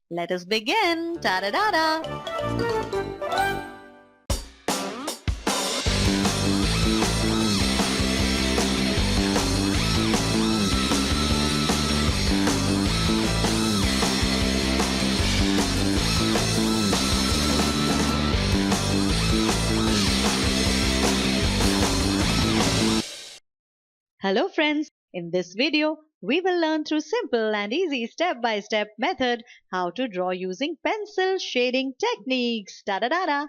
Let us begin. Ta-da-da-da! Hello friends, in this video we will learn through simple and easy step-by-step method how to draw using pencil shading techniques. Da-da-da-da.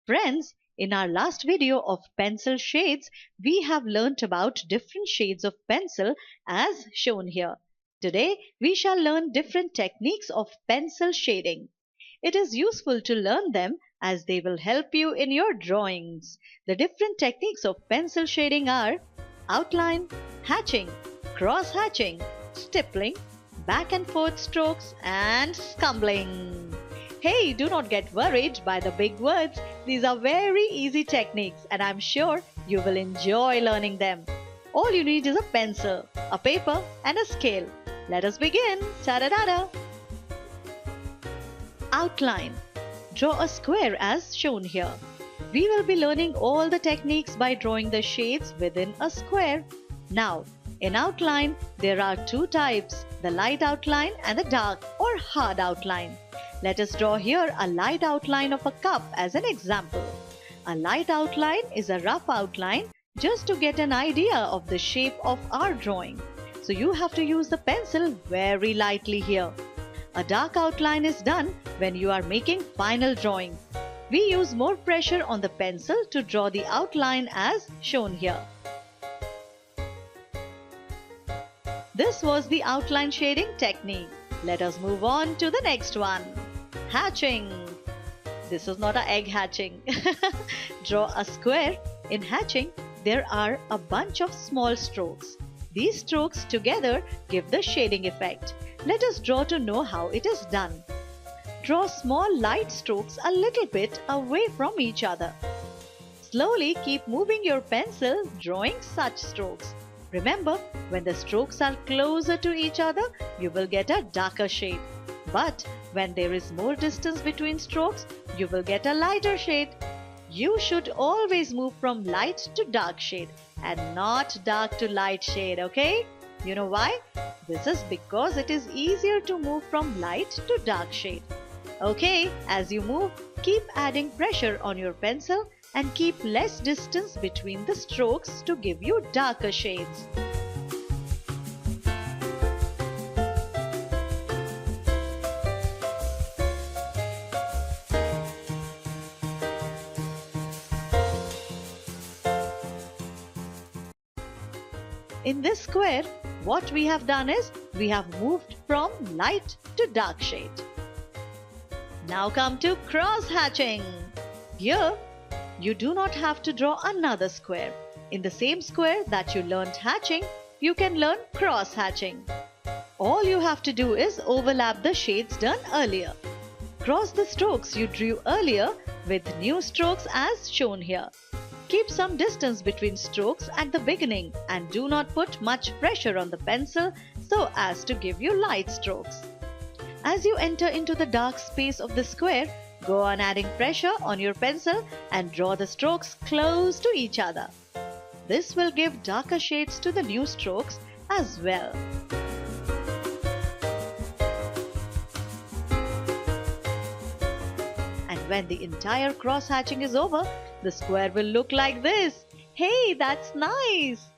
Friends, in our last video of pencil shades, we have learnt about different shades of pencil as shown here. Today we shall learn different techniques of pencil shading. It is useful to learn them as they will help you in your drawings. The different techniques of pencil shading are outline, hatching, cross hatching, stippling, back and forth strokes, and scumbling. Hey, do not get worried by the big words. These are very easy techniques and I'm sure you will enjoy learning them. All you need is a pencil, a paper, and a scale. Let us begin. Ta-da-da-da! Outline. Draw a square as shown here. We will be learning all the techniques by drawing the shades within a square. Now, in outline, there are two types, the light outline and the dark or hard outline. Let us draw here a light outline of a cup as an example. A light outline is a rough outline just to get an idea of the shape of our drawing. So you have to use the pencil very lightly here. A dark outline is done when you are making final drawing. We use more pressure on the pencil to draw the outline as shown here. This was the outline shading technique. Let us move on to the next one. Hatching. This is not an egg hatching. Draw a square. In hatching, there are a bunch of small strokes. These strokes together give the shading effect. Let us draw to know how it is done. Draw small light strokes a little bit away from each other. Slowly keep moving your pencil, drawing such strokes. Remember, when the strokes are closer to each other, you will get a darker shade. But when there is more distance between strokes, you will get a lighter shade. You should always move from light to dark shade and not dark to light shade, okay? You know why? This is because it is easier to move from light to dark shade. Okay, as you move, keep adding pressure on your pencil and keep less distance between the strokes to give you darker shades. In this square, what we have done is we have moved from light to dark shade. Now come to cross hatching. Here, you do not have to draw another square. In the same square that you learned hatching, you can learn cross hatching. All you have to do is overlap the shades done earlier. Cross the strokes you drew earlier with new strokes as shown here. Keep some distance between strokes at the beginning and do not put much pressure on the pencil so as to give you light strokes. As you enter into the dark space of the square, go on adding pressure on your pencil and draw the strokes close to each other. This will give darker shades to the new strokes as well. And when the entire cross hatching is over, the square will look like this. Hey, that's nice!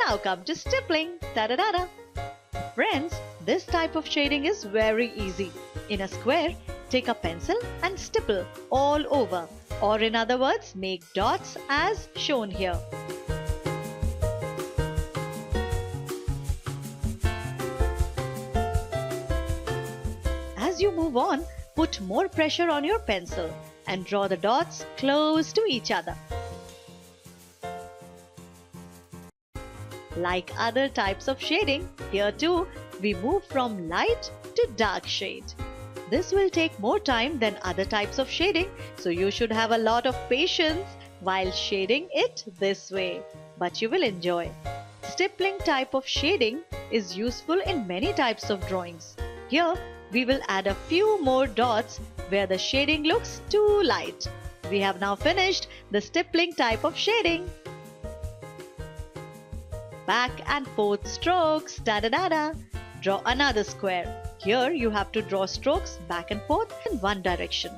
Now come to stippling. Ta-da-da-da! Friends, this type of shading is very easy. In a square, take a pencil and stipple all over, or in other words, make dots as shown here. As you move on, put more pressure on your pencil and draw the dots close to each other. Like other types of shading, here too, we move from light to dark shade. This will take more time than other types of shading, so you should have a lot of patience while shading it this way. But you will enjoy. Stippling type of shading is useful in many types of drawings. Here, we will add a few more dots where the shading looks too light. We have now finished the stippling type of shading. Back and forth strokes, da-da-da-da. Draw another square. Here you have to draw strokes back and forth in one direction.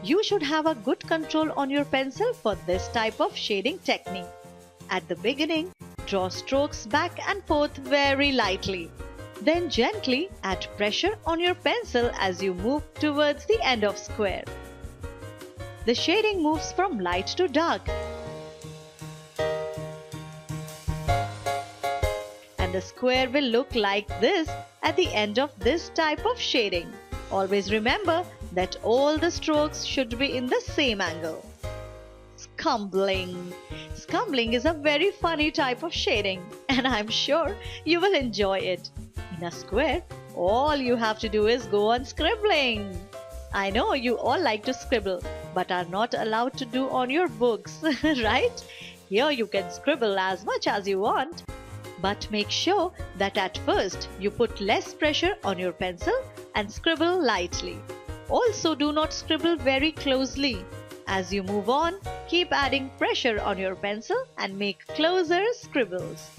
You should have a good control on your pencil for this type of shading technique. At the beginning, draw strokes back and forth very lightly. Then gently add pressure on your pencil as you move towards the end of square. The shading moves from light to dark. And the square will look like this at the end of this type of shading. Always remember that all the strokes should be in the same angle. Scumbling. Scumbling is a very funny type of shading, and I'm sure you will enjoy it. In a square, all you have to do is go on scribbling. I know you all like to scribble, but are not allowed to do on your books, right? Here you can scribble as much as you want, but make sure that at first you put less pressure on your pencil and scribble lightly. Also, do not scribble very closely. As you move on, keep adding pressure on your pencil and make closer scribbles.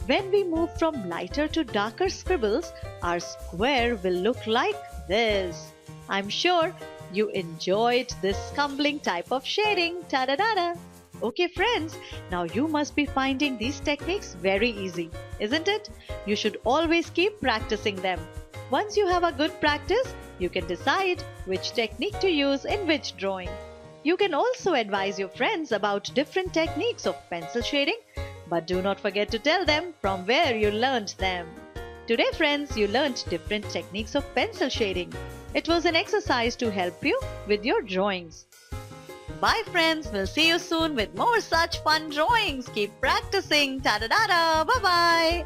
When we move from lighter to darker scribbles, our square will look like this. I'm sure you enjoyed this scumbling type of shading. Ta-da-da-da! Okay friends, now you must be finding these techniques very easy, isn't it? You should always keep practicing them. Once you have a good practice, you can decide which technique to use in which drawing. You can also advise your friends about different techniques of pencil shading, but do not forget to tell them from where you learned them. Today friends, you learned different techniques of pencil shading. It was an exercise to help you with your drawings. Bye friends, we'll see you soon with more such fun drawings. Keep practicing. Ta-da-da-da. Bye-bye.